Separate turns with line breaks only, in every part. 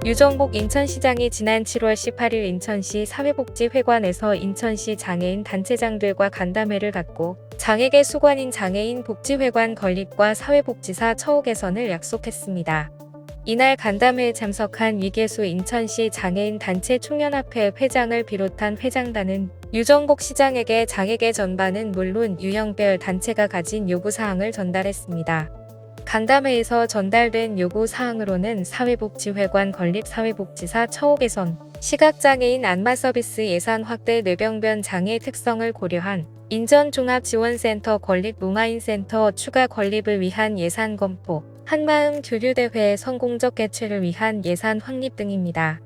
유정복 인천시장이 지난 7월 18일 인천시 사회복지회관에서 인천시 장애인 단체장들과 간담회를 갖고 장애계 수관인 장애인 복지회관 건립과 사회복지사 처우 개선을 약속했습니다. 이날 간담회에 참석한 위계수 인천시 장애인 단체 총연합회 회장을 비롯한 회장단은 유정복 시장에게 장애계 전반은 물론 유형별 단체가 가진 요구사항을 전달했습니다. 간담회에서 전달된 요구사항으로는 사회복지회관 건립, 사회복지사 처우 개선, 시각장애인 안마서비스 예산 확대, 뇌병변 장애 특성을 고려한 인전종합지원센터 건립, 몽아인센터 추가 건립을 위한 예산 검토, 한마음 교류대회 성공적 개최를 위한 예산 확립 등입니다.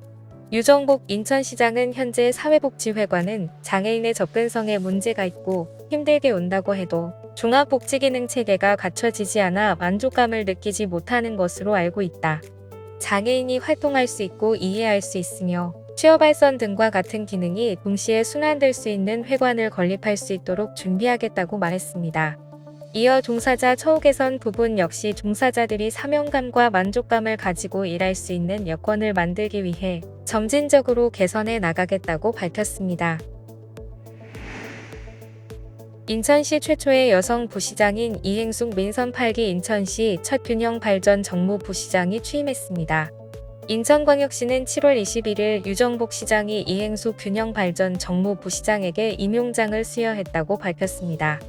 유정복 인천시장은 현재 사회복지회관은 장애인의 접근성에 문제가 있고 힘들게 온다고 해도 종합복지기능체계가 갖춰지지 않아 만족감을 느끼지 못하는 것으로 알고 있다. 장애인이 활동할 수 있고 이해할 수 있으며 취업발선 등과 같은 기능이 동시에 순환될 수 있는 회관을 건립할 수 있도록 준비하겠다고 말했습니다. 이어 종사자 처우 개선 부분 역시 종사자들이 사명감과 만족감을 가지고 일할 수 있는 여건을 만들기 위해 점진적으로 개선해 나가겠다고 밝혔습니다. 인천시 최초의 여성 부시장인 이행숙 민선 8기 인천시 첫 균형 발전 정무 부시장이 취임했습니다. 인천광역시는 7월 21일 유정복 시장이 이행숙 균형 발전 정무 부시장에게 임용장을 수여했다고 밝혔습니다.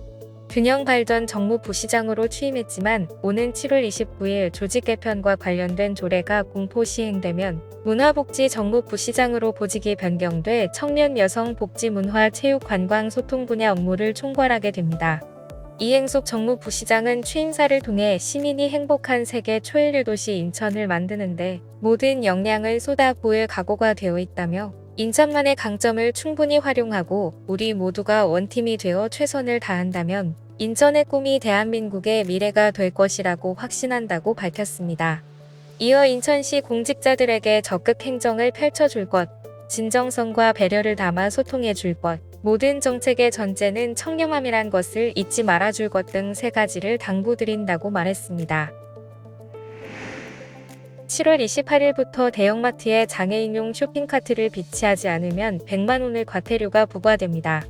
균형 발전 정무 부시장으로 취임했지만 오는 7월 29일 조직 개편과 관련된 조례가 공포 시행되면 문화복지 정무 부시장으로 보직이 변경돼 청년 여성 복지 문화 체육 관광 소통 분야 업무를 총괄하게 됩니다. 이행숙 정무 부시장은 취임사를 통해 시민이 행복한 세계 초일류 도시 인천을 만드는데 모든 역량을 쏟아부을 각오가 되어 있다며 인천만의 강점을 충분히 활용하고 우리 모두가 원팀이 되어 최선을 다한다면 인천의 꿈이 대한민국의 미래가 될 것이라고 확신한다고 밝혔습니다. 이어 인천시 공직자들에게 적극 행정을 펼쳐줄 것, 진정성과 배려를 담아 소통해줄 것, 모든 정책의 전제는 청렴함이란 것을 잊지 말아줄 것 등 3가지를 당부드린다고 말했습니다. 7월 28일부터 대형마트에 장애인용 쇼핑카트를 비치하지 않으면 100만 원의 과태료가 부과됩니다.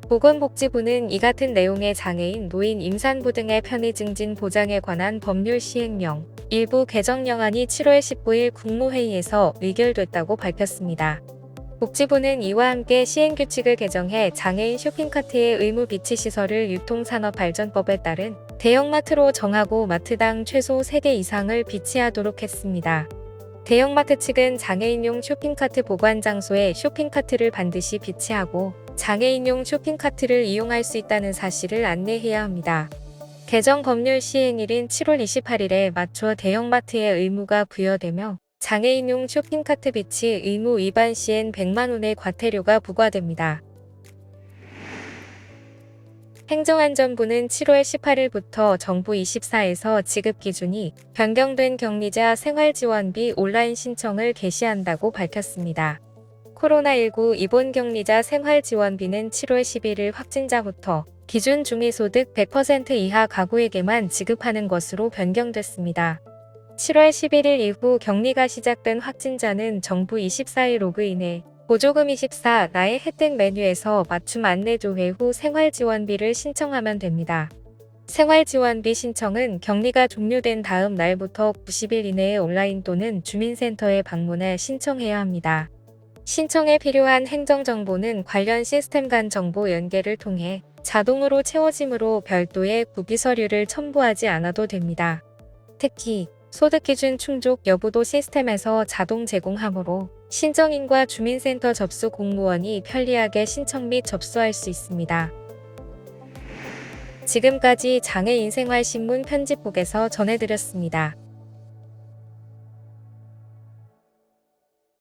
보건복지부는 이 같은 내용의 장애인, 노인, 임산부 등의 편의 증진 보장에 관한 법률 시행령 일부 개정령안이 7월 19일 국무회의에서 의결됐다고 밝혔습니다. 복지부는 이와 함께 시행규칙을 개정해 장애인 쇼핑카트의 의무 비치 시설을 유통산업발전법에 따른 대형마트로 정하고 마트당 최소 3대 이상을 비치하도록 했습니다. 대형마트 측은 장애인용 쇼핑카트 보관 장소에 쇼핑카트를 반드시 비치하고 장애인용 쇼핑카트를 이용할 수 있다는 사실을 안내해야 합니다. 개정 법률 시행일인 7월 28일에 맞춰 대형마트의 의무가 부여되며 장애인용 쇼핑카트 비치 의무 위반 시엔 100만 원의 과태료가 부과됩니다. 행정안전부는 7월 18일부터 정부 24에서 지급 기준이 변경된 격리자 생활지원비 온라인 신청을 개시한다고 밝혔습니다. 코로나19 입원 격리자 생활지원비는 7월 11일 확진자부터 기준 중위소득 100% 이하 가구에게만 지급하는 것으로 변경됐습니다. 7월 11일 이후 격리가 시작된 확진자는 정부 24일 로그인해 보조금 24 나의 혜택 메뉴에서 맞춤 안내 조회 후 생활지원비를 신청하면 됩니다. 생활지원비 신청은 격리가 종료된 다음 날부터 90일 이내에 온라인 또는 주민센터에 방문해 신청해야 합니다. 신청에 필요한 행정정보는 관련 시스템 간 정보 연계를 통해 자동으로 채워지므로 별도의 구비 서류를 첨부하지 않아도 됩니다. 특히 소득기준 충족 여부도 시스템에서 자동 제공하므로 신청인과 주민센터 접수 공무원이 편리하게 신청 및 접수할 수 있습니다. 지금까지 장애인생활신문 편집국에서 전해드렸습니다.